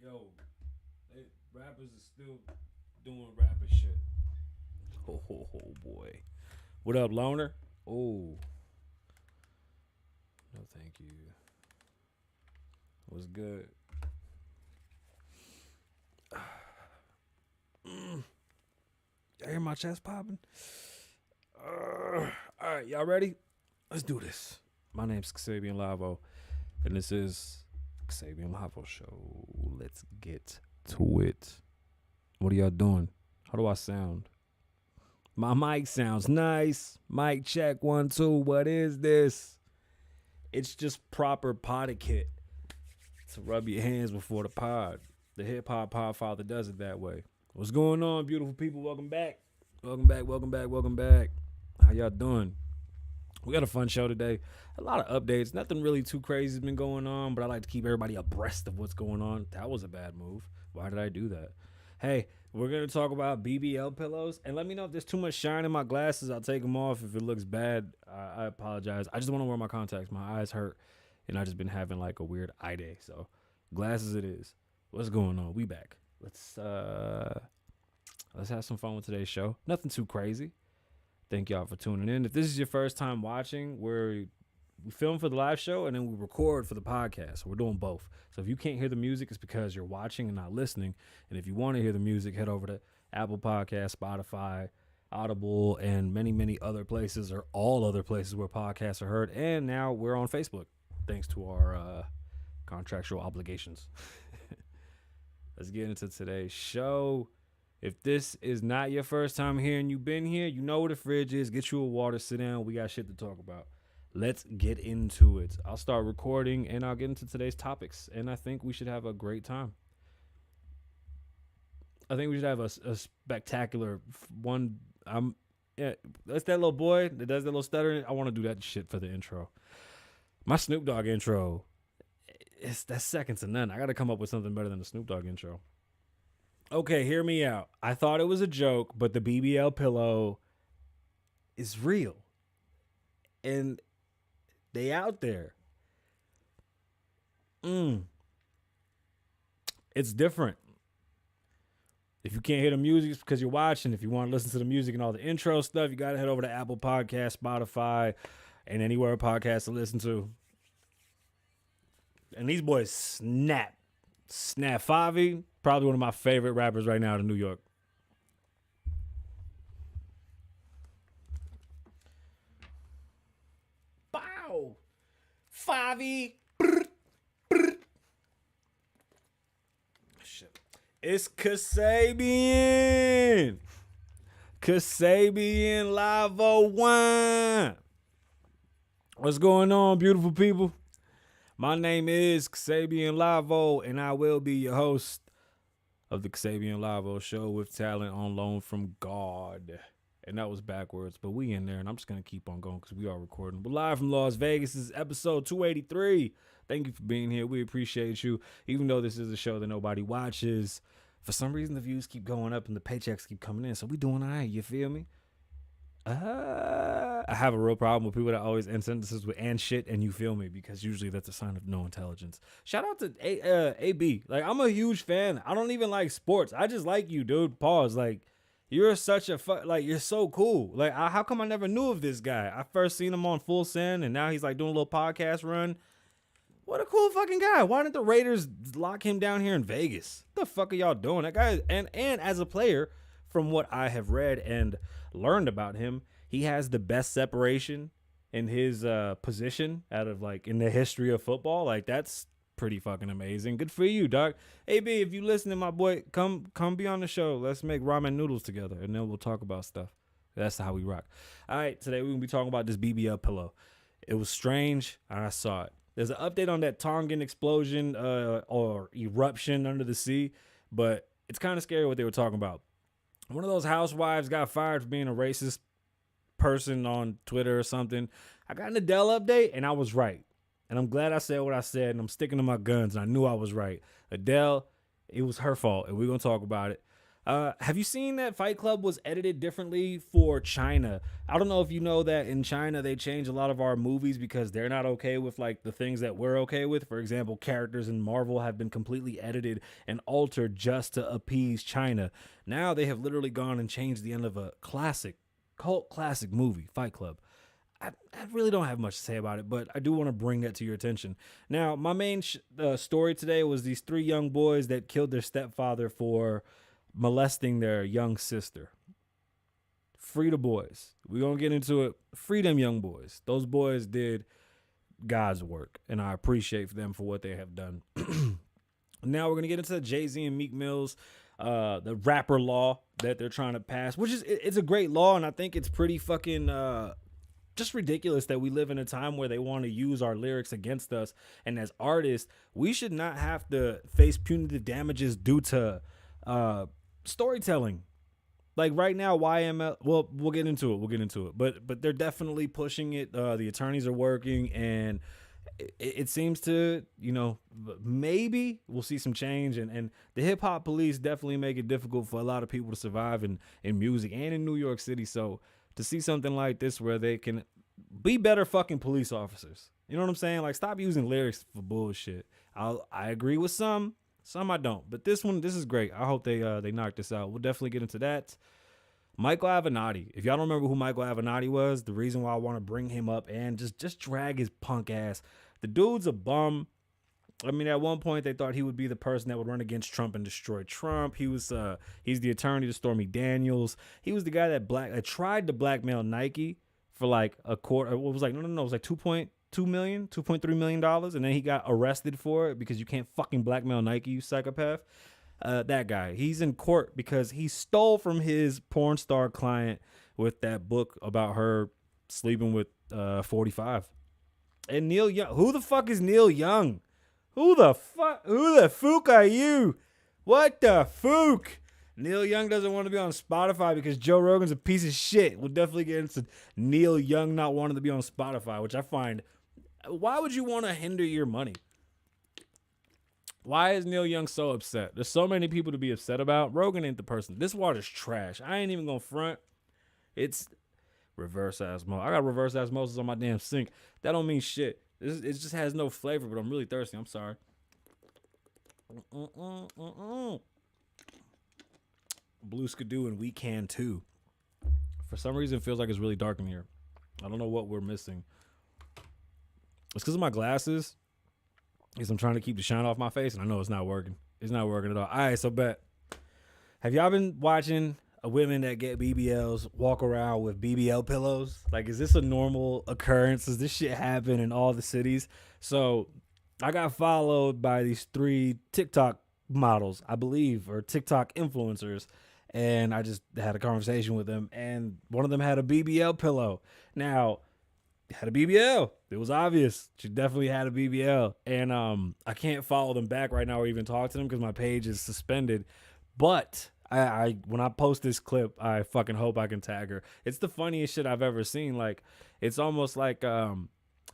Yo, rappers are still doing rapper shit. Oh boy. What up, loner? Oh, no, thank you. What's good? Y'all hear my chest popping? All right, y'all ready? Let's do this. My name's Kasabian Lavoe, and this is Kasabian Lavoe Show. Let's get to it. What are y'all doing? How do I sound? My mic sounds nice. Mic check 1 2. What is this? It's just proper etiquette to rub your hands before the pod. The hip hop podfather does it that way. What's going on, beautiful people? Welcome back. Welcome back. Welcome back. Welcome back. How y'all doing? We got a fun show today. A lot of updates. Nothing really too crazy has been going on, but I like to keep everybody abreast of what's going on. That was a bad move. Why did I do that? Hey, we're going to talk about BBL pillows. And let me know if there's too much shine in my glasses. I'll take them off. If it looks bad, I apologize. I just want to wear my contacts. My eyes hurt, and I've just been having like a weird eye day. So glasses it is. What's going on? We back. Let's have some fun with today's show. Nothing too crazy. Thank y'all for tuning in. If this is your first time watching, we film for the live show and then we record for the podcast. We're doing both. So if you can't hear the music, it's because you're watching and not listening. And if you want to hear the music, head over to Apple Podcasts, Spotify, Audible, and many, many other places, or all other places where podcasts are heard. And now we're on Facebook, thanks to our contractual obligations. Let's get into today's show. If this is not your first time here and you've been here, you know where the fridge is. Get you a water, sit down. We got shit to talk about. Let's get into it. I'll start recording and I'll get into today's topics. And I think we should have a great time. I think we should have a spectacular one. Yeah, that's that little boy that does that little stuttering. I want to do that shit for the intro. My Snoop Dogg intro, that's second to none. I got to come up with something better than the Snoop Dogg intro. Okay, hear me out. I thought it was a joke, but the BBL pillow is real. And they out there. It's different. If you can't hear the music, it's because you're watching. If you want to listen to the music and all the intro stuff, you got to head over to Apple Podcasts, Spotify, and anywhere podcasts to listen to. And these boys snap. Snap. Favi, probably one of my favorite rappers right now in New York. Bow. Favi. Shit. It's Kasabian. Kasabian Lavoe Wine. What's going on, beautiful people? My name is Kasabian Lavoe, and I will be your host of the Kasabian Lavoe Show with talent on loan from God. And that was backwards, but we in there, and I'm just going to keep on going because we are recording. We're live from Las Vegas. This is episode 283. Thank you for being here. We appreciate you. Even though this is a show that nobody watches, for some reason the views keep going up and the paychecks keep coming in. So we doing all right, you feel me? I have a real problem with people that always end sentences with "and shit" and "you feel me," because usually that's a sign of no intelligence. Shout out to AB. Like, I'm a huge fan. I don't even like sports. I just like you, dude. Pause. Like, you're such a like, you're so cool. Like, how come I never knew of this guy? I first seen him on Full Send, and now he's like doing a little podcast run. What a cool fucking guy. Why didn't the Raiders lock him down here in Vegas? What the fuck are y'all doing? That guy, and as a player, from what I have read and learned about him, he has the best separation in his position out of, like, in the history of football. Like, that's pretty fucking amazing. Good for you, dog. AB, if you listening, my boy, come be on the show. Let's make ramen noodles together, and then we'll talk about stuff. That's how we rock. All right, today we're gonna be talking about this BBL pillow. It was strange, and I saw it. There's an update on that Tongan explosion or eruption under the sea, but it's kind of scary what they were talking about. One of those housewives got fired for being a racist person on Twitter or something. I got an Adele update, and I was right. And I'm glad I said what I said, and I'm sticking to my guns, and I knew I was right. Adele, it was her fault, and we're going to talk about it. Have you seen that Fight Club was edited differently for China? I don't know if you know that in China they change a lot of our movies because they're not okay with like the things that we're okay with. For example, characters in Marvel have been completely edited and altered just to appease China. Now they have literally gone and changed the end of a cult classic movie, Fight Club. I really don't have much to say about it, but I do want to bring that to your attention. Now, my main story today was these 3 young boys that killed their stepfather for molesting their young sister. Free the boys. We're going to get into it. Free them young boys. Those boys did God's work, and I appreciate them for what they have done. Now we're going to get into Jay-Z and Meek Mill's the rapper law that they're trying to pass, which is it's a great law, and I think it's pretty fucking just ridiculous that we live in a time where they want to use our lyrics against us, and as artists we should not have to face punitive damages due to storytelling. Like right now, YML, well, we'll get into it, but they're definitely pushing it. The attorneys are working, and it seems to, maybe we'll see some change, and the hip hop police definitely make it difficult for a lot of people to survive in music and in New York City. So to see something like this where they can be better fucking police officers, you know what I'm saying? Like, stop using lyrics for bullshit. I agree with some I don't, but this is great. I hope they knock this out. We'll definitely get into that. Michael Avenatti. If y'all don't remember who Michael Avenatti was, the reason why I want to bring him up and just drag his punk ass. The dude's a bum. I mean, at one point they thought he would be the person that would run against Trump and destroy Trump. He's the attorney to Stormy Daniels. He was the guy that tried to blackmail Nike for like a quarter. It was like no, it was like $2.3 million, and then he got arrested for it because you can't fucking blackmail Nike, you psychopath. That guy, he's in court because he stole from his porn star client with that book about her sleeping with 45. And Neil Young, who the fuck is Neil Young? Who the fuck are you? What the fuck? Neil Young doesn't want to be on Spotify because Joe Rogan's a piece of shit. We'll definitely get into Neil Young not wanting to be on Spotify, which I find, why would you want to hinder your money? Why is Neil Young so upset? There's so many people to be upset about. Rogan ain't the person. This water's trash. I ain't even gonna front. It's reverse osmosis. I got reverse osmosis on my damn sink. That don't mean shit. It just has no flavor, but I'm really thirsty. I'm sorry. Blue Skidoo and We Can Too. For some reason, it feels like it's really dark in here. I don't know what we're missing. It's because of my glasses. Because I'm trying to keep the shine off my face, and I know it's not working. It's not working at all. All right, so bet. Have y'all been watching women that get BBLs walk around with BBL pillows? Like, is this a normal occurrence? Does this shit happen in all the cities? So I got followed by these 3 TikTok models, I believe, or TikTok influencers, and I just had a conversation with them, and one of them had a BBL pillow. Now, had a BBL. It was obvious. She definitely had a BBL. And I can't follow them back right now or even talk to them because my page is suspended. But I when I post this clip, I fucking hope I can tag her. It's the funniest shit I've ever seen. Like, it's almost like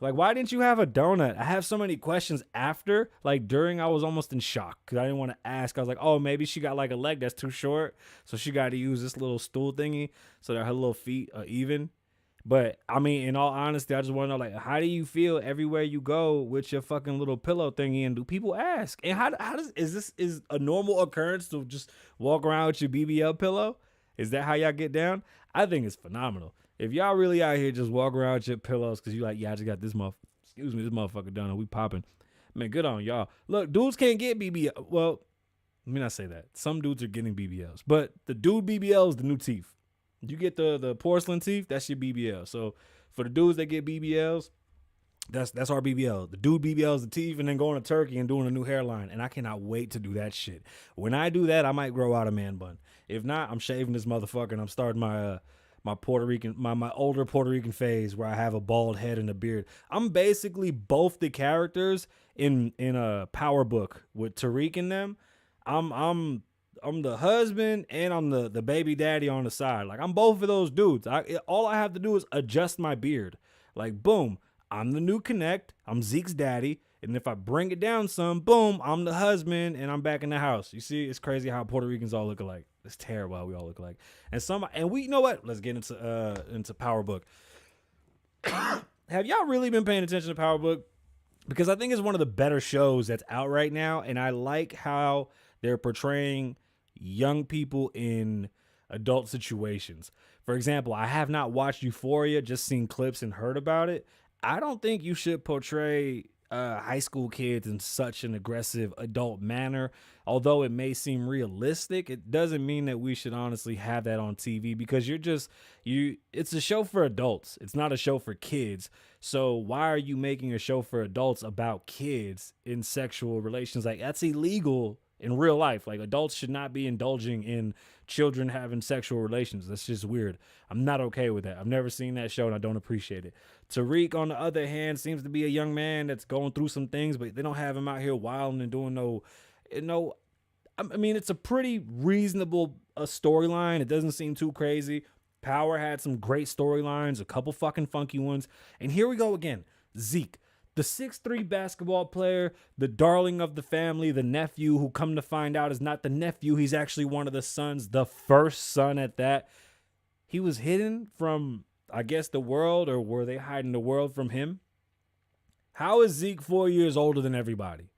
why didn't you have a donut? I have so many questions after. Like, during, I was almost in shock because I didn't want to ask. I was like, oh, maybe she got like a leg that's too short, so she got to use this little stool thingy so that her little feet are even. But I mean, in all honesty, I just want to know, like, how do you feel everywhere you go with your fucking little pillow thingy? And do people ask? And how does is a normal occurrence to just walk around with your BBL pillow? Is that how y'all get down? I think it's phenomenal. If y'all really out here just walk around with your pillows because you like, yeah, I just got this motherfucker done and we popping. Man, good on y'all. Look, dudes can't get BBL. Well, let me not say that. Some dudes are getting BBLs, but the dude BBL is the new teeth. You get the porcelain teeth, that's your BBL. So for the dudes that get BBLs, that's our BBL. The dude BBL is the teeth, and then going to Turkey and doing a new hairline. And I cannot wait to do that shit. When I do that, I might grow out a man bun. If not, I'm shaving this motherfucker and I'm starting my Puerto Rican, my older Puerto Rican phase where I have a bald head and a beard. I'm basically both the characters in a Power Book with Tariq in them. I'm the husband and I'm the baby daddy on the side. Like, I'm both of those dudes. All I have to do is adjust my beard. Like, boom, I'm the new Connect. I'm Zeke's daddy. And if I bring it down some, boom, I'm the husband and I'm back in the house. You see, it's crazy how Puerto Ricans all look alike. It's terrible how we all look alike. And we, you know what? Let's get into Power Book. Have y'all really been paying attention to Power Book? Because I think it's one of the better shows that's out right now, and I like how they're portraying young people in adult situations. For example, I have not watched Euphoria, just seen clips and heard about it. I don't think you should portray high school kids in such an aggressive adult manner. Although it may seem realistic, it doesn't mean that we should honestly have that on TV, because it's a show for adults. It's not a show for kids. So why are you making a show for adults about kids in sexual relations? Like, that's illegal in real life. Like, adults should not be indulging in children having sexual relations. That's just weird. I'm not okay with that. I've never seen that show and I don't appreciate it. Tariq, on the other hand, seems to be a young man that's going through some things, but they don't have him out here wilding and doing I mean, it's a pretty reasonable storyline. It doesn't seem too crazy. Power had some great storylines, a couple fucking funky ones. And here we go again. Zeke, the 6'3" basketball player, the darling of the family, the nephew, who come to find out is not the nephew. He's actually one of the sons, the first son at that. He was hidden from, I guess, the world, or were they hiding the world from him? How is Zeke 4 years older than everybody?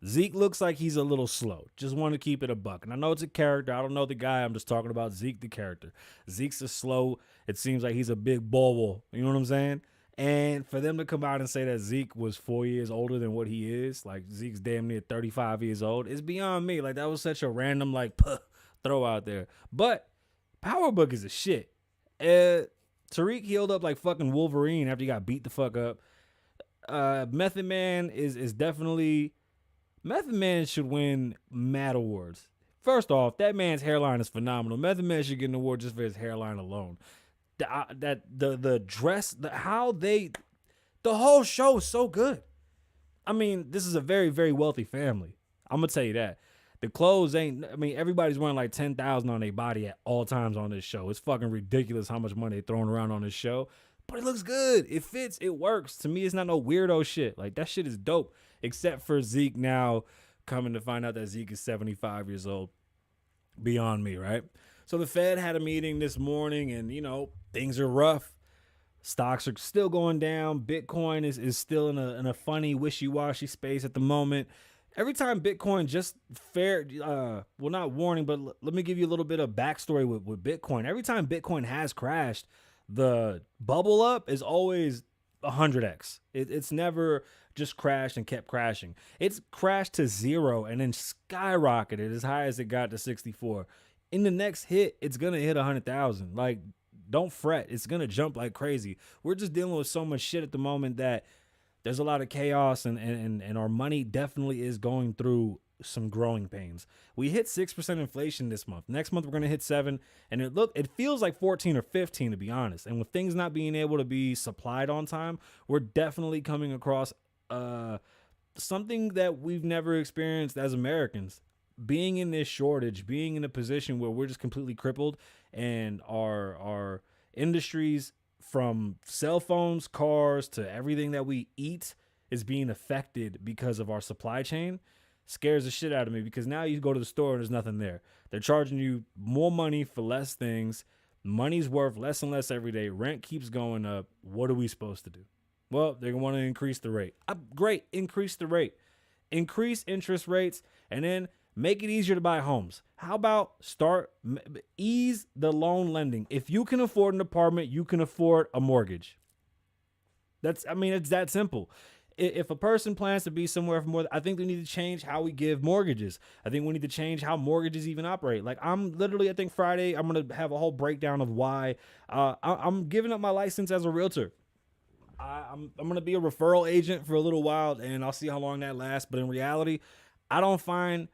Zeke looks like he's a little slow. Just want to keep it a buck. And I know it's a character. I don't know the guy. I'm just talking about Zeke, the character. Zeke's a slow. It seems like he's a big ball. You know what I'm saying? And for them to come out and say that Zeke was 4 years older than what he is, like Zeke's damn near 35 years old, it's beyond me. Like, that was such a random, throw out there. But Power Book is a shit. Tariq healed up like fucking Wolverine after he got beat the fuck up. Method Man is definitely... Method Man should win mad awards. First off, that man's hairline is phenomenal. Method Man should get an award just for his hairline alone. The dress, the whole show is so good. I mean, this is a very, very wealthy family. I'm gonna tell you that. The clothes everybody's wearing like $10,000 on their body at all times on this show. It's fucking ridiculous how much money they're throwing around on this show. But it looks good. It fits. It works. To me, it's not no weirdo shit. Like, that shit is dope. Except for Zeke now coming to find out that Zeke is 75 years old. Beyond me, right? So the Fed had a meeting this morning and, things are rough. Stocks are still going down. Bitcoin is still in a funny, wishy-washy space at the moment. Every time Bitcoin not warning, but let me give you a little bit of backstory with Bitcoin. Every time Bitcoin has crashed, the bubble up is always 100x. It's never just crashed and kept crashing. It's crashed to 0 and then skyrocketed as high as it got to 64. In the next hit, it's going to hit 100,000. Like, don't fret. It's going to jump like crazy. We're just dealing with so much shit at the moment that there's a lot of chaos and our money definitely is going through some growing pains. We hit 6% inflation this month. Next month we're going to hit 7, and it feels like 14 or 15 to be honest. And with things not being able to be supplied on time, we're definitely coming across something that we've never experienced as Americans. Being in this shortage, being in a position where we're just completely crippled, and our industries, from cell phones, cars, to everything that we eat, is being affected because of our supply chain, scares the shit out of me, because now you go to the store and there's nothing there. They're charging you more money for less things. Money's worth less and less every day. Rent keeps going up. What are we supposed to do? Well, they're going to want to increase the rate. Great. Increase the rate. Increase interest rates, and then make it easier to buy homes. How about ease the loan lending? If you can afford an apartment, you can afford a mortgage. It's that simple. If a person plans to be somewhere for more, I think we need to change how we give mortgages. I think we need to change how mortgages even operate. Like, I think Friday, I'm going to have a whole breakdown of why I'm giving up my license as a realtor. I'm going to be a referral agent for a little while, and I'll see how long that lasts. But in reality, I don't find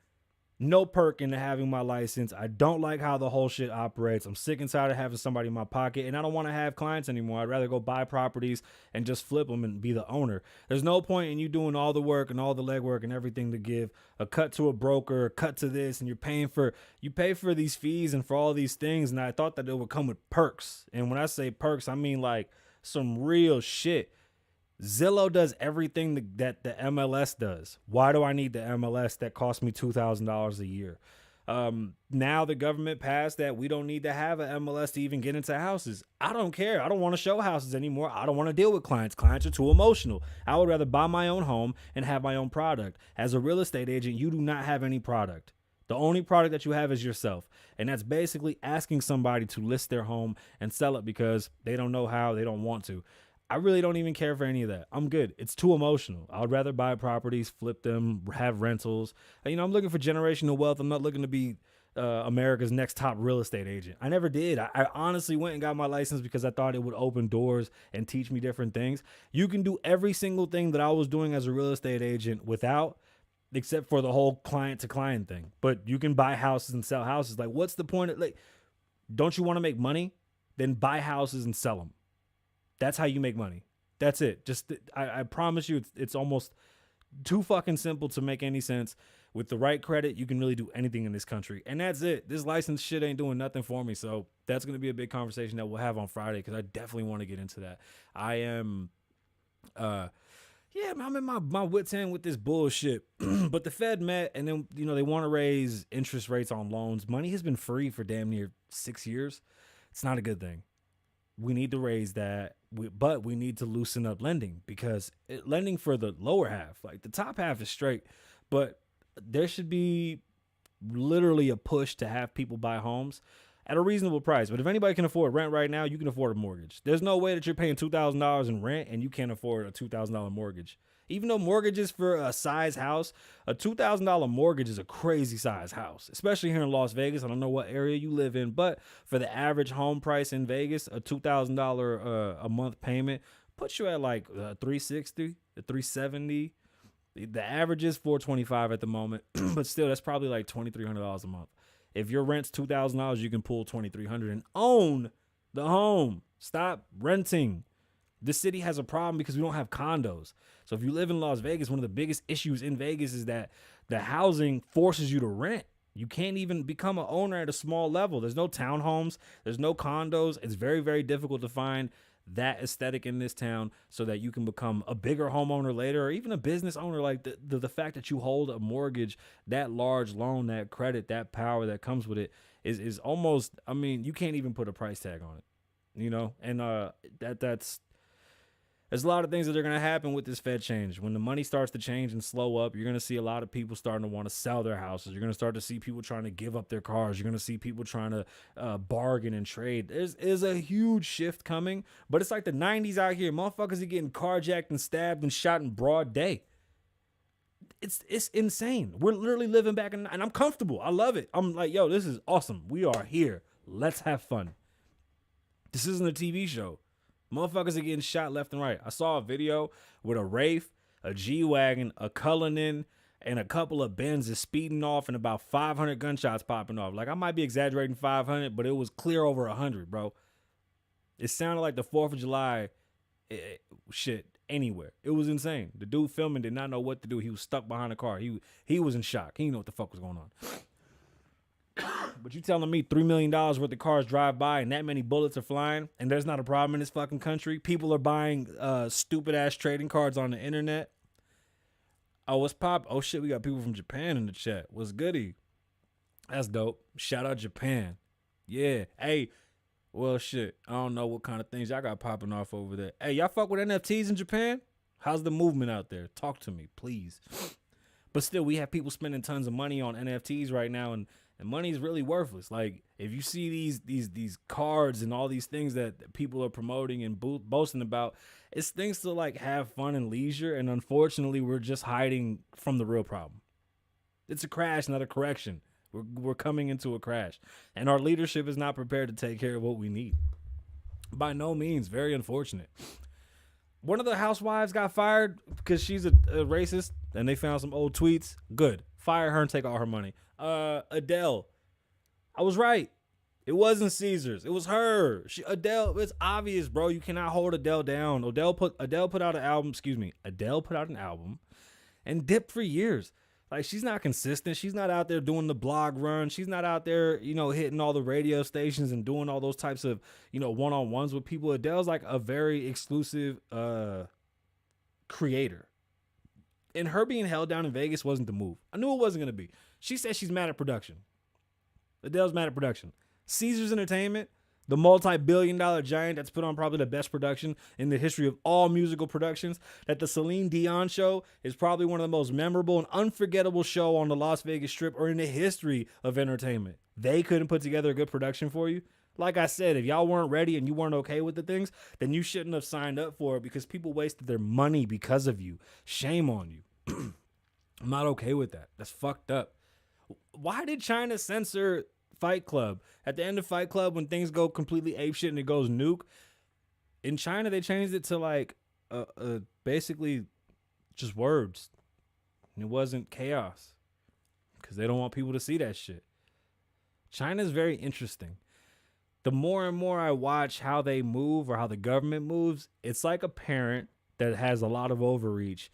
no perk into having my license. I don't like how the whole shit operates. I'm sick and tired of having somebody in my pocket, and I don't want to have clients anymore. I'd rather go buy properties and just flip them and be the owner. There's no point in you doing all the work and all the legwork and everything to give a cut to a broker, a cut to this, and you pay for these fees and for all these things. And I thought that it would come with perks. And when I say perks, I mean like some real shit. Zillow does everything that the MLS does. Why do I need the MLS that costs me $2,000 a year? Now the government passed that we don't need to have an MLS to even get into houses. I don't care. I don't want to show houses anymore. I don't want to deal with clients. Clients are too emotional. I would rather buy my own home and have my own product. As a real estate agent, you do not have any product. The only product that you have is yourself. And that's basically asking somebody to list their home and sell it because they don't know how, they don't want to. I really don't even care for any of that. I'm good. It's too emotional. I would rather buy properties, flip them, have rentals. I'm looking for generational wealth. I'm not looking to be America's next top real estate agent. I never did. I honestly went and got my license because I thought it would open doors and teach me different things. You can do every single thing that I was doing as a real estate agent without, except for the whole client to client thing. But you can buy houses and sell houses. Like, what's the point of, don't you want to make money? Then buy houses and sell them. That's how you make money. That's it. Just, I promise you, it's almost too fucking simple to make any sense. With the right credit, you can really do anything in this country. And that's it. This license shit ain't doing nothing for me. So that's going to be a big conversation that we'll have on Friday because I definitely want to get into that. I am, I'm in my wit's end with this bullshit. But the Fed met and then, they want to raise interest rates on loans. Money has been free for damn near 6 years. It's not a good thing. We need to raise that, but we need to loosen up lending because lending for the lower half, like the top half is straight, but there should be literally a push to have people buy homes at a reasonable price. But if anybody can afford rent right now, you can afford a mortgage. There's no way that you're paying $2,000 in rent and you can't afford a $2,000 mortgage. Even though mortgages for a size house, a $2,000 mortgage is a crazy size house, especially here in Las Vegas. I don't know what area you live in, but for the average home price in Vegas, a $2,000 a month payment puts you at like $360, $370. The average is $425 at the moment, but still, that's probably like $2,300 a month. If your rent's $2,000, you can pull $2,300 and own the home. Stop renting. This city has a problem because we don't have condos. So if you live in Las Vegas, one of the biggest issues in Vegas is that the housing forces you to rent. You can't even become an owner at a small level. There's no townhomes. There's no condos. It's very, very difficult to find that aesthetic in this town so that you can become a bigger homeowner later or even a business owner. Like the fact that you hold a mortgage, that large loan, that credit, that power that comes with it is almost, you can't even put a price tag on it, and that's there's a lot of things that are going to happen with this Fed change. When the money starts to change and slow up, you're going to see a lot of people starting to want to sell their houses. You're going to start to see people trying to give up their cars. You're going to see people trying to bargain and trade. There's a huge shift coming, but it's like the 90s out here. Motherfuckers are getting carjacked and stabbed and shot in broad day. It's insane. We're literally living back in, and I'm comfortable. I love it. I'm like, yo, this is awesome. We are here. Let's have fun. This isn't a TV show. Motherfuckers are getting shot left and right. I saw a video with a Wraith, a G-Wagon, a Cullinan, and a couple of Benzes speeding off and about 500 gunshots popping off. Like, I might be exaggerating 500, but it was clear over 100, bro. It sounded like the 4th of July shit anywhere. It was insane. The dude filming did not know what to do. He was stuck behind a car. He was in shock. He didn't know what the fuck was going on. But you telling me $3 million worth of cars drive by and that many bullets are flying and there's not a problem in this fucking country? People are buying stupid ass trading cards on the internet. Oh, what's pop? Oh shit, we got people from Japan in the chat. What's goody? That's dope. Shout out Japan. Yeah. Hey, well shit. I don't know what kind of things y'all got popping off over there. Hey, y'all fuck with NFTs in Japan? How's the movement out there? Talk to me, please. But still, we have people spending tons of money on NFTs right now, and money is really worthless. Like, if you see these cards and all these things that people are promoting and boasting about, it's things to like have fun and leisure. And unfortunately, we're just hiding from the real problem. It's a crash, not a correction. We're coming into a crash, and our leadership is not prepared to take care of what we need. By no means. Very unfortunate. One of the housewives got fired because she's a racist, and they found some old tweets. Good. Fire her and take all her money. Adele. I was right. It wasn't Caesars. It was her. Adele, it's obvious, bro. You cannot hold Adele down. Adele put out an album. Adele put out an album and dipped for years. Like, she's not consistent. She's not out there doing the blog run. She's not out there, hitting all the radio stations and doing all those types of, one-on-ones with people. Adele's like a very exclusive creator. And her being held down in Vegas wasn't the move. I knew it wasn't going to be. She said she's mad at production. Adele's mad at production. Caesars Entertainment, the multi-billion-dollar giant that's put on probably the best production in the history of all musical productions, that the Celine Dion show is probably one of the most memorable and unforgettable show on the Las Vegas Strip or in the history of entertainment. They couldn't put together a good production for you. Like I said, if y'all weren't ready and you weren't okay with the things, then you shouldn't have signed up for it because people wasted their money because of you. Shame on you. I'm not okay with that. That's fucked up. Why did China censor Fight Club? At the end of Fight Club, when things go completely apeshit and it goes nuke, in China they changed it to like basically just words. And it wasn't chaos because they don't want people to see that shit. China's very interesting. The more and more I watch how they move or how the government moves, it's like a parent that has a lot of overreach.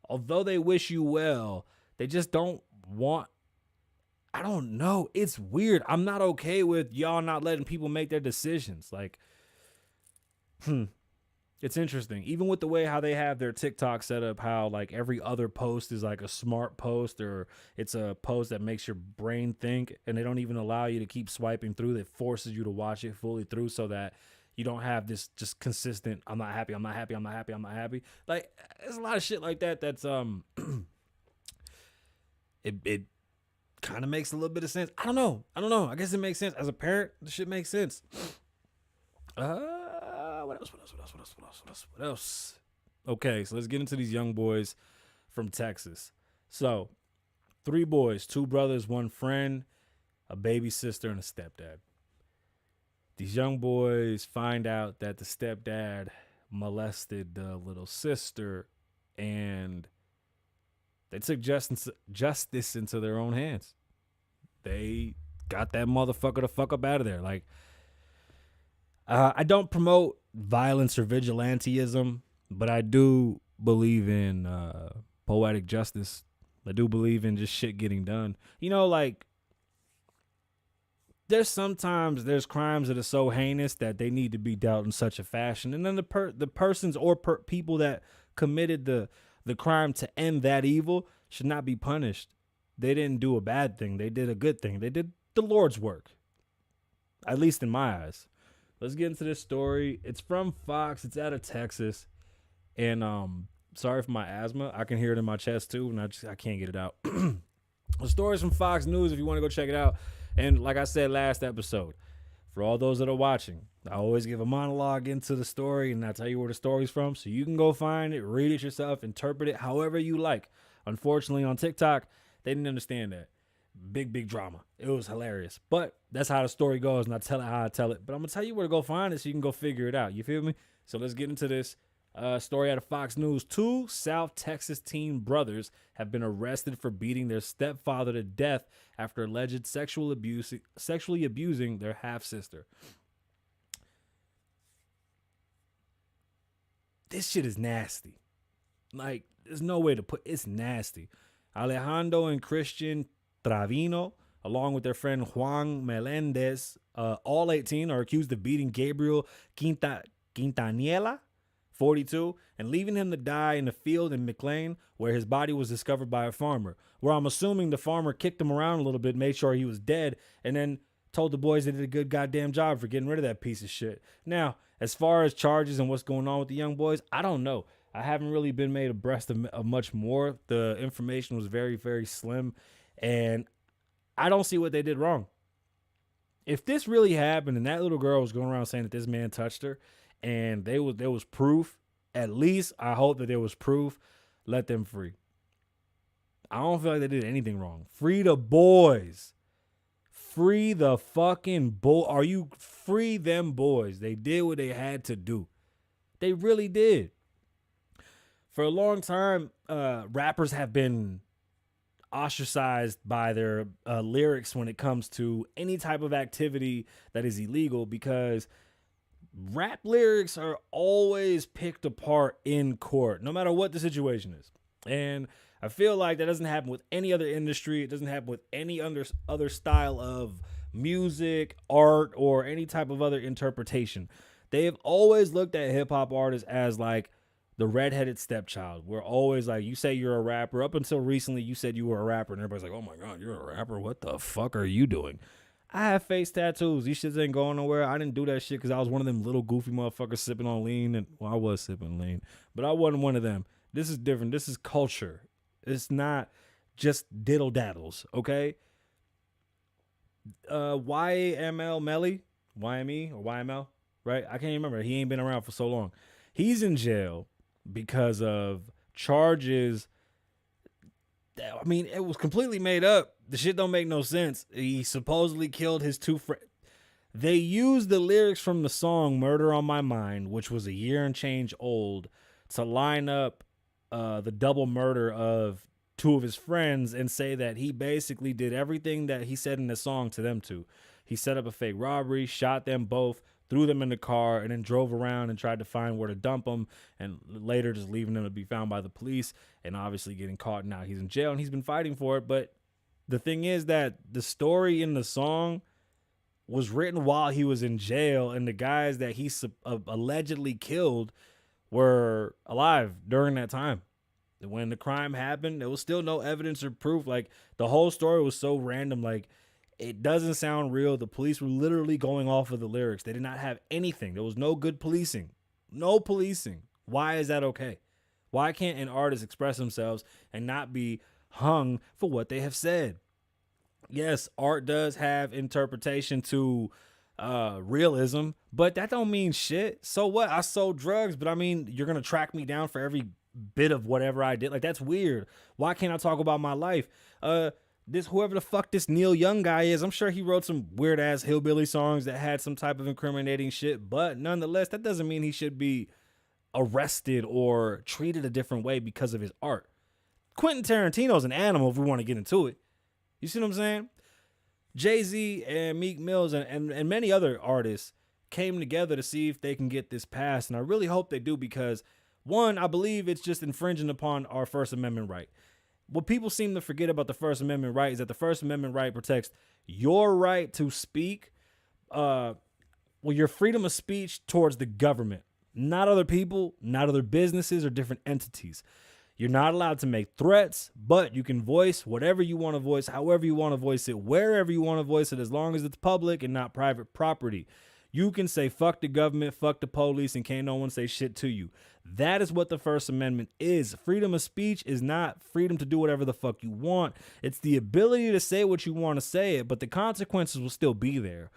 Although they wish you well, they just don't want. I don't know. It's weird. I'm not okay with y'all not letting people make their decisions. Like, it's interesting. Even with the way how they have their TikTok set up, how like every other post is like a smart post or it's a post that makes your brain think, and they don't even allow you to keep swiping through. That forces you to watch it fully through so that you don't have this just consistent, I'm not happy, I'm not happy, I'm not happy, I'm not happy. Like, there's a lot of shit like that that's, it kind of makes a little bit of sense. I don't know. I guess it makes sense. As a parent, the shit makes sense. What else? Okay, so let's get into these young boys from Texas. So, 3 boys, 2 brothers, 1 friend, a baby sister, and a stepdad. These young boys find out that the stepdad molested the little sister, and they took justice into their own hands. They got that motherfucker the fuck up out of there. Like, I don't promote violence or vigilantism, but I do believe in poetic justice. I do believe in just shit getting done. You know, like, there's crimes that are so heinous that they need to be dealt in such a fashion. And then the persons or people that committed the crime to end that evil should not be punished. They didn't do a bad thing. They did a good thing. They did the Lord's work, at least in my eyes. Let's get into this story. It's from Fox. It's out of Texas. And sorry for my asthma. I can hear it in my chest too, and I can't get it out. The story's from Fox News if you want to go check it out. And like I said last episode, for all those that are watching, I always give a monologue into the story, and I tell you where the story's from, so you can go find it, read it yourself, interpret it however you like. Unfortunately, on TikTok, they didn't understand that. Big drama. It was hilarious. But that's how the story goes, and I tell it how I tell it. But I'm going to tell you where to go find it so you can go figure it out. You feel me? So let's get into this. Story out of Fox News. 2 South Texas teen brothers have been arrested for beating their stepfather to death after alleged sexually abusing their half-sister. This shit is nasty. Like, there's no way to put it's nasty. Alejandro and Christian Travino, along with their friend Juan Melendez, all 18, are accused of beating Gabriel Quintanilla, 42, and leaving him to die in a field in McLean, where his body was discovered by a farmer, where I'm assuming the farmer kicked him around a little bit, made sure he was dead, and then told the boys they did a good goddamn job for getting rid of that piece of shit. Now, as far as charges and what's going on with the young boys, I don't know. I haven't really been made abreast of much more. The information was very, very slim, and I don't see what they did wrong. If this really happened and that little girl was going around saying that this man touched her, and there was proof, at least I hope that there was proof, let them free. I don't feel like they did anything wrong. Free the boys. Free the fucking boy. Are you free them boys? They did what they had to do. They really did. For a long time, rappers have been ostracized by their lyrics when it comes to any type of activity that is illegal, because rap lyrics are always picked apart in court, no matter what the situation is. And I feel like that doesn't happen with any other industry. It doesn't happen with any other style of music, art, or any type of other interpretation. They have always looked at hip hop artists as like the redheaded stepchild. We're always like, you say you're a rapper. Up until recently, you said you were a rapper, and everybody's like, oh my God, you're a rapper? What the fuck are you doing? I have face tattoos. These shits ain't going nowhere. I didn't do that shit because I was one of them little goofy motherfuckers sipping on lean. And well, I was sipping lean, but I wasn't one of them. This is different. This is culture. It's not just diddle daddles, okay? YML Melly, YME or YML, right? I can't even remember. He ain't been around for so long. He's in jail because of charges. I mean, it was completely made up. The shit don't make no sense. He supposedly killed his two friends. They used the lyrics from the song Murder on My Mind, which was a year and change old, to line up the double murder of two of his friends and say that he basically did everything that he said in the song to them to. He set up a fake robbery, shot them both, threw them in the car, and then drove around and tried to find where to dump them, and later just leaving them to be found by the police and obviously getting caught. Now he's in jail and he's been fighting for it. But the thing is that the story in the song was written while he was in jail, and the guys that he allegedly killed were alive during that time. When the crime happened, there was still no evidence or proof. Like, the whole story was so random. Like, it doesn't sound real. The police were literally going off of the lyrics. They did not have anything. There was no good policing. No policing. Why is that okay? Why can't an artist express themselves and not be hung for what they have said? Yes, art does have interpretation to realism, but that don't mean shit. So what? I sold drugs, but I mean, you're going to track me down for every bit of whatever I did. Like, that's weird. Why can't I talk about my life? This whoever the fuck this Neil Young guy is, I'm sure he wrote some weird ass hillbilly songs that had some type of incriminating shit, but nonetheless, that doesn't mean he should be arrested or treated a different way because of his art. Quentin Tarantino's an animal if we want to get into it. You see what I'm saying? Jay-Z and Meek Mills and many other artists came together to see if they can get this passed, and I really hope they do because, one, I believe it's just infringing upon our First Amendment right. What people seem to forget about the First Amendment right is that the First Amendment right protects your right to speak, your freedom of speech towards the government, not other people, not other businesses or different entities. You're not allowed to make threats, but you can voice whatever you want to voice, however you want to voice it, wherever you want to voice it, as long as it's public and not private property. You can say fuck the government, fuck the police, and can't no one say shit to you. That is what the First Amendment is. Freedom of speech is not freedom to do whatever the fuck you want. It's the ability to say what you want to say it, but the consequences will still be there.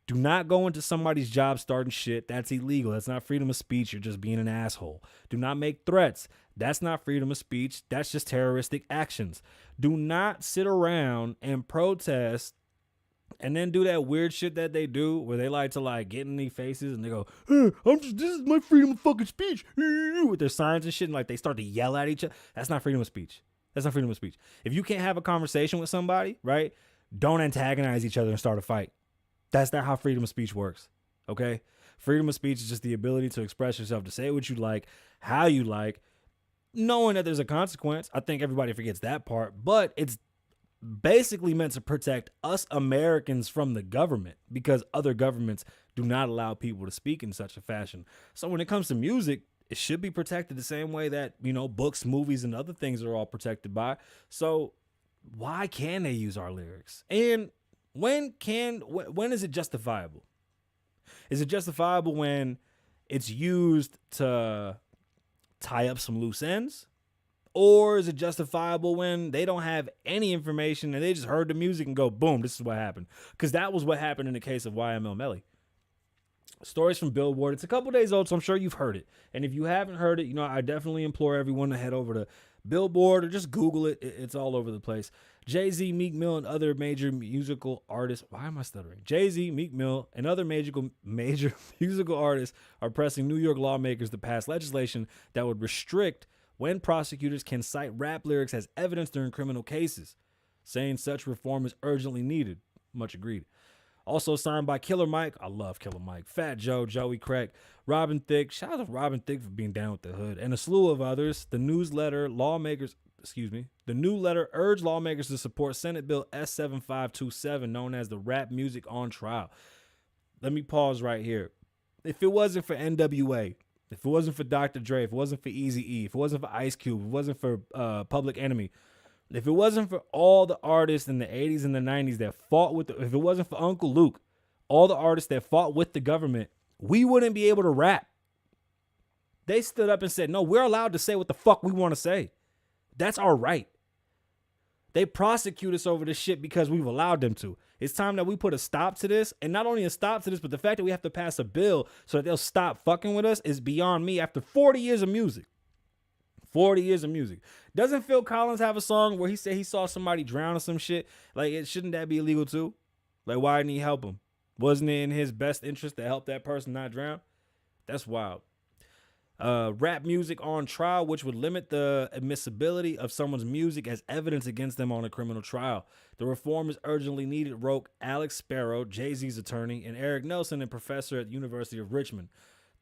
Do not go into somebody's job starting shit. That's illegal. That's not freedom of speech. You're just being an asshole. Do not make threats. That's not freedom of speech. That's just terroristic actions. Do not sit around and protest and then do that weird shit that they do where they like to like get in their faces and they go, this is my freedom of fucking speech with their signs and shit, and like they start to yell at each other. That's not freedom of speech. That's not freedom of speech. If you can't have a conversation with somebody, right, don't antagonize each other and start a fight. That's not how freedom of speech works, okay? Freedom of speech is just the ability to express yourself, to say what you like, how you like, knowing that there's a consequence. I think everybody forgets that part, but it's basically meant to protect us Americans from the government because other governments do not allow people to speak in such a fashion. So when it comes to music, it should be protected the same way that, you know, books, movies, and other things are all protected by. So why can they use our lyrics? And when is it justifiable? Is it justifiable when it's used to tie up some loose ends? Or is it justifiable when they don't have any information and they just heard the music and go, boom, this is what happened? Because that was what happened in the case of YML Melly. Stories from Billboard. It's a couple days old, so I'm sure you've heard it. And if you haven't heard it, you know, I definitely implore everyone to head over to Billboard or just Google it. It's all over the place. Jay-Z, Meek Mill, and other major musical artists. Why am I stuttering? Jay-Z, Meek Mill, and other major musical artists are pressing New York lawmakers to pass legislation that would restrict when prosecutors can cite rap lyrics as evidence during criminal cases, saying such reform is urgently needed. Much agreed. Also signed by Killer Mike. I love Killer Mike. Fat Joe, Joey Craig, Robin Thicke. Shout out to Robin Thicke for being down with the hood. And a slew of others. The new letter urged lawmakers to support Senate Bill S7527, known as the Rap Music on Trial. Let me pause right here. If it wasn't for NWA, If it wasn't for Dr. Dre, if it wasn't for Eazy-E, if it wasn't for Ice Cube, if it wasn't for Public Enemy, if it wasn't for all the artists in the 80s and the 90s that fought with if it wasn't for Uncle Luke, all the artists that fought with the government, we wouldn't be able to rap. They stood up and said, no, we're allowed to say what the fuck we want to say. That's our right. They prosecute us over this shit because we've allowed them to. It's time that we put a stop to this. And not only a stop to this, but the fact that we have to pass a bill so that they'll stop fucking with us is beyond me after 40 years of music. 40 years of music. Doesn't Phil Collins have a song where he said he saw somebody drown or some shit? Like, shouldn't that be illegal too? Like, why didn't he help him? Wasn't it in his best interest to help that person not drown? That's wild. Rap music on trial, which would limit the admissibility of someone's music as evidence against them on a criminal trial. The reform is urgently needed, wrote Alex Sparrow, Jay-Z's attorney, and Eric Nelson, a professor at the University of Richmond.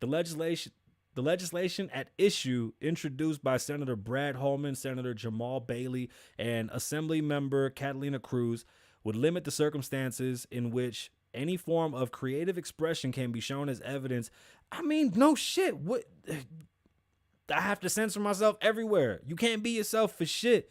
The legislation at issue, introduced by Senator Brad Holman, Senator Jamal Bailey, and Assembly member Catalina Cruz, would limit the circumstances in which any form of creative expression can be shown as evidence. I mean, no shit. What? I have to censor myself everywhere. You can't be yourself for shit.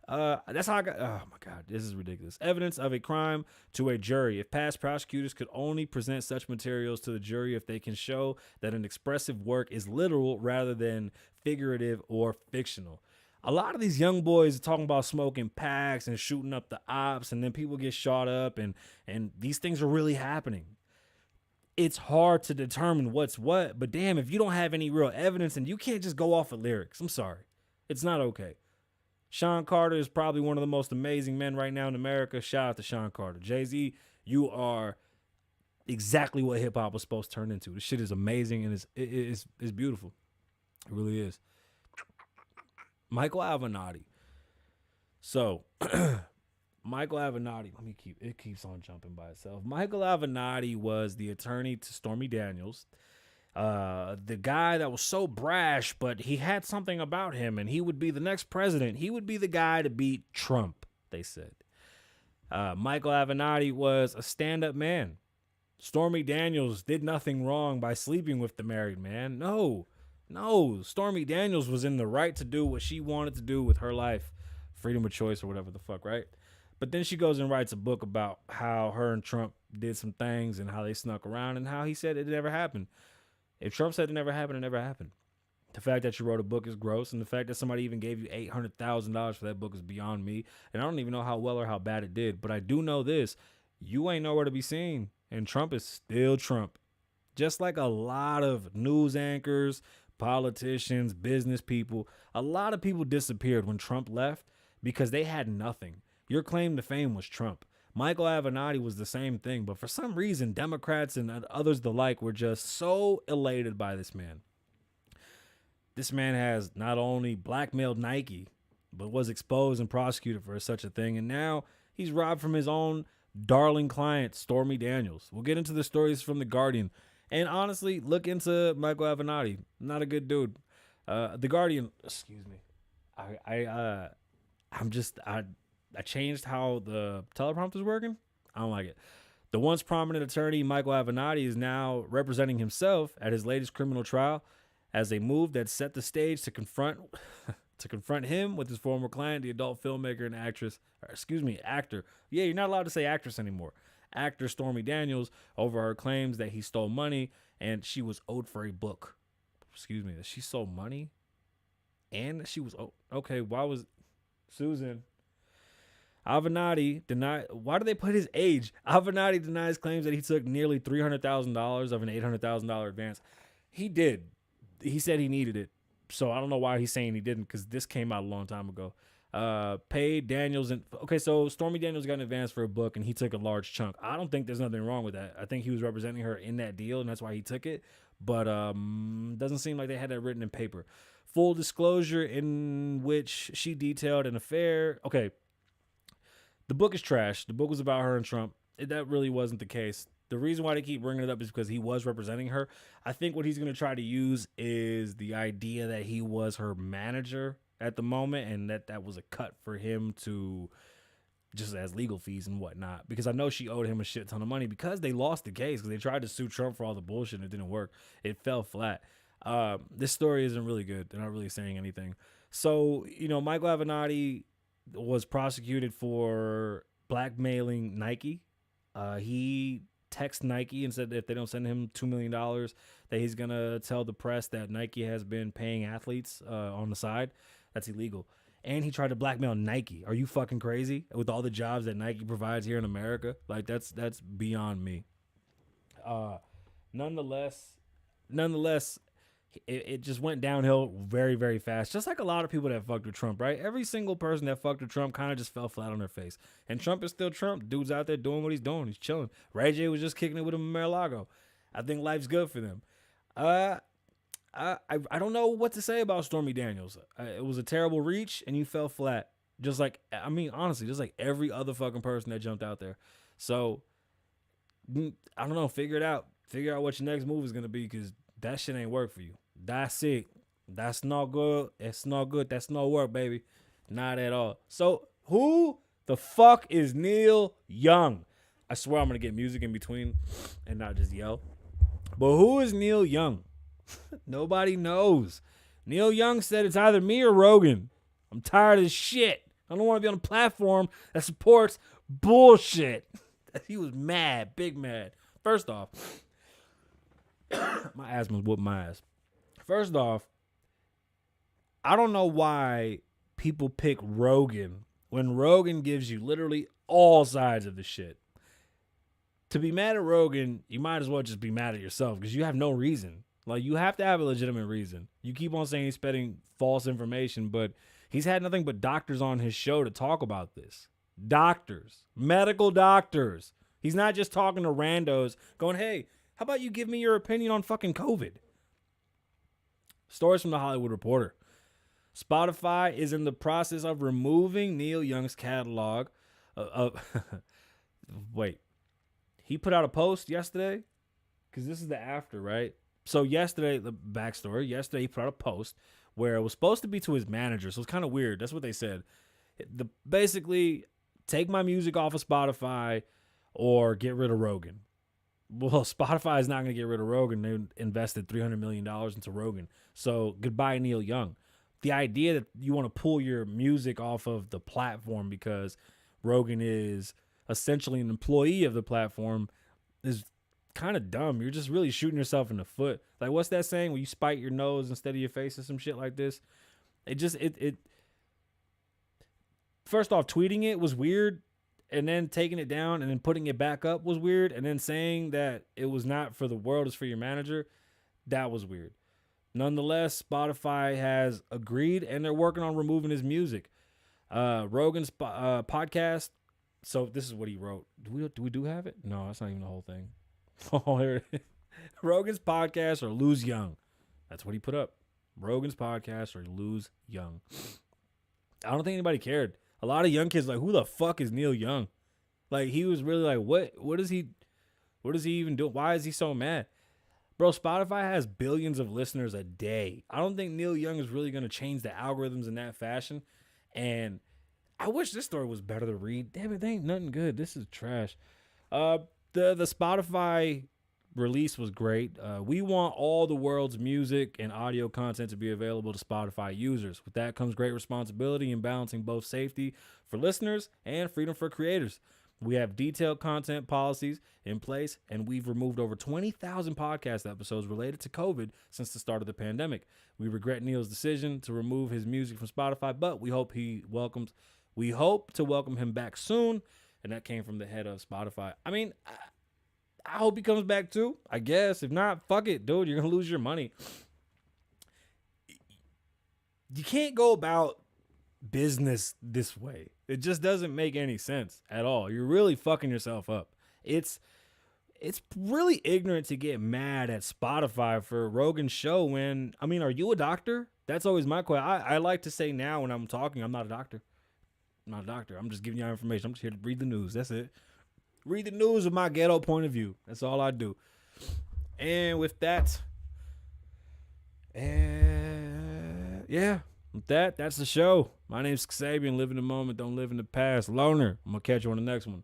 That's how I got. Oh my God, this is ridiculous. Evidence of a crime to a jury. If past prosecutors could only present such materials to the jury if they can show that an expressive work is literal rather than figurative or fictional. A lot of these young boys are talking about smoking packs and shooting up the ops, and then people get shot up, and these things are really happening. It's hard to determine what's what, but damn, if you don't have any real evidence and you can't just go off of lyrics, I'm sorry. It's not okay. Sean Carter is probably one of the most amazing men right now in America. Shout out to Sean Carter. Jay-Z, you are exactly what hip-hop was supposed to turn into. This shit is amazing, and it's beautiful. It really is. Michael Avenatti. So, Michael Avenatti, it keeps on jumping by itself. Michael Avenatti was the attorney to Stormy Daniels. The guy that was so brash, but he had something about him, and he would be the next president. He would be the guy to beat Trump, they said. Michael Avenatti was a stand-up man. Stormy Daniels did nothing wrong by sleeping with the married man. No, Stormy Daniels was in the right to do what she wanted to do with her life. Freedom of choice or whatever the fuck, right? But then she goes and writes a book about how her and Trump did some things and how they snuck around and how he said it never happened. If Trump said it never happened, it never happened. The fact that you wrote a book is gross, and the fact that somebody even gave you $800,000 for that book is beyond me. And I don't even know how well or how bad it did, but I do know this. You ain't nowhere to be seen, and Trump is still Trump. Just like a lot of news anchors, politicians, business people, a lot of people disappeared when Trump left because they had nothing. Your claim to fame was Trump. Michael Avenatti was the same thing, but for some reason, Democrats and others the like were just so elated by this man. This man has not only blackmailed Nike, but was exposed and prosecuted for such a thing, and now he's robbed from his own darling client, Stormy Daniels. We'll get into the stories from The Guardian. And honestly, look into Michael Avenatti. Not a good dude. The Guardian, excuse me. I changed how the teleprompter's working. I don't like it. The once prominent attorney, Michael Avenatti, is now representing himself at his latest criminal trial as a move that set the stage to confront him with his former client, the adult filmmaker and actor. Yeah, you're not allowed to say actress anymore. Actor Stormy Daniels over her claims that he stole money and she was owed for a book. Excuse me, that she stole money and she was okay. Why was Susan? Avenatti denied. Why do they put his age? Avenatti denies claims that he took nearly $300,000 of an $800,000 advance. He did. He said he needed it. So I don't know why he's saying he didn't, because this came out a long time ago. Paid Daniels so Stormy Daniels got an advance for a book and he took a large chunk. I don't think there's nothing wrong with that. I think he was representing her in that deal and that's why he took it. But doesn't seem like they had that written in paper. Full disclosure in which she detailed an affair. Okay. The book is trash. The book was about her and Trump. That really wasn't the case. The reason why they keep bringing it up is because he was representing her. I think what he's going to try to use is the idea that he was her manager at the moment and that was a cut for him to just as legal fees and whatnot. Because I know she owed him a shit ton of money because they lost the case, because they tried to sue Trump for all the bullshit and it didn't work. It fell flat. This story isn't really good. They're not really saying anything. So, Michael Avenatti was prosecuted for blackmailing Nike. He texted Nike and said that if they don't send him $2 million, that he's going to tell the press that Nike has been paying athletes on the side. That's illegal. And he tried to blackmail Nike. Are you fucking crazy? With all the jobs that Nike provides here in America? Like, that's beyond me. Nonetheless, it just went downhill very, very fast. Just like a lot of people that fucked with Trump, right? Every single person that fucked with Trump kind of just fell flat on their face. And Trump is still Trump. Dude's out there doing what he's doing. He's chilling. Ray J was just kicking it with him in Mar-a-Lago. I think life's good for them. I don't know what to say about Stormy Daniels. It was a terrible reach, and you fell flat. Just like, honestly, just like every other fucking person that jumped out there. So, I don't know. Figure it out. Figure out what your next move is going to be, because that shit ain't work for you. That's it. That's not good. It's not good. That's no work, baby. Not at all. So, who the fuck is Neil Young? I swear I'm going to get music in between and not just yell. But who is Neil Young? Nobody knows. Neil Young said it's either me or Rogan. I'm tired of this shit. I don't want to be on a platform that supports bullshit. He was mad. Big mad. First off, my asthma's whooping my ass. First off, I don't know why people pick Rogan when Rogan gives you literally all sides of the shit. To be mad at Rogan, you might as well just be mad at yourself, because you have no reason. Like, you have to have a legitimate reason. You keep on saying he's spreading false information, but he's had nothing but doctors on his show to talk about this. Doctors. Medical doctors. He's not just talking to randos going, hey, how about you give me your opinion on fucking COVID? Stories from the Hollywood Reporter. Spotify is in the process of removing Neil Young's catalog. Wait. He put out a post yesterday? Because this is the after, right? So yesterday, the backstory, yesterday he put out a post where it was supposed to be to his manager. So it's kind of weird. That's what they said. Basically, take my music off of Spotify or get rid of Rogan. Well, Spotify is not going to get rid of Rogan. They invested $300 million into Rogan. So goodbye, Neil Young. The idea that you want to pull your music off of the platform because Rogan is essentially an employee of the platform is kind of dumb. You're just really shooting yourself in the foot. Like, what's that saying when you spite your nose instead of your face or some shit like this? First off, tweeting it was weird, and then taking it down and then putting it back up was weird, and then saying that it was not for the world, it's for your manager, that was weird. Nonetheless, Spotify has agreed, and they're working on removing his music. Rogan's podcast. So this is what he wrote. Do we have it? No, that's not even the whole thing. Oh, here it is. Rogan's podcast or lose Young. That's what he put up. Rogan's podcast or lose Young. I don't think anybody cared. A lot of young kids like, who the fuck is Neil Young? Like, he was really like, what is he even doing? Why is he so mad? Bro, Spotify has billions of listeners a day. I don't think Neil Young is really going to change the algorithms in that fashion. And I wish this story was better to read. Damn it, they ain't nothing good. This is trash. The Spotify release was great. We want all the world's music and audio content to be available to Spotify users. With that comes great responsibility in balancing both safety for listeners and freedom for creators. We have detailed content policies in place, and we've removed over 20,000 podcast episodes related to COVID since the start of the pandemic. We regret Neil's decision to remove his music from Spotify, but we hope to welcome him back soon. And that came from the head of Spotify. I mean, I hope he comes back too, I guess. If not, fuck it, dude. You're going to lose your money. You can't go about business this way. It just doesn't make any sense at all. You're really fucking yourself up. It's really ignorant to get mad at Spotify for Rogan's show when, are you a doctor? That's always my question. I like to say now when I'm talking, I'm not a doctor. I'm not a doctor. I'm just giving you information. I'm just here to read the news. That's it. Read the news with my ghetto point of view. That's all I do. And with that, that's the show. My name's Kasabian. Live in the moment. Don't live in the past. Loner. I'm going to catch you on the next one.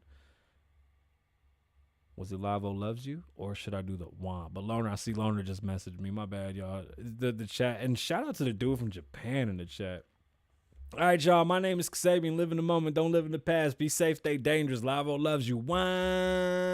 Was it Lavo Loves You or should I do the Wah? But Loner, I see Loner just messaged me. My bad, y'all. The chat. And shout out to the dude from Japan in the chat. All right, y'all. My name is Kasabian. Live in the moment. Don't live in the past. Be safe. Stay dangerous. Lavo loves you. Wah.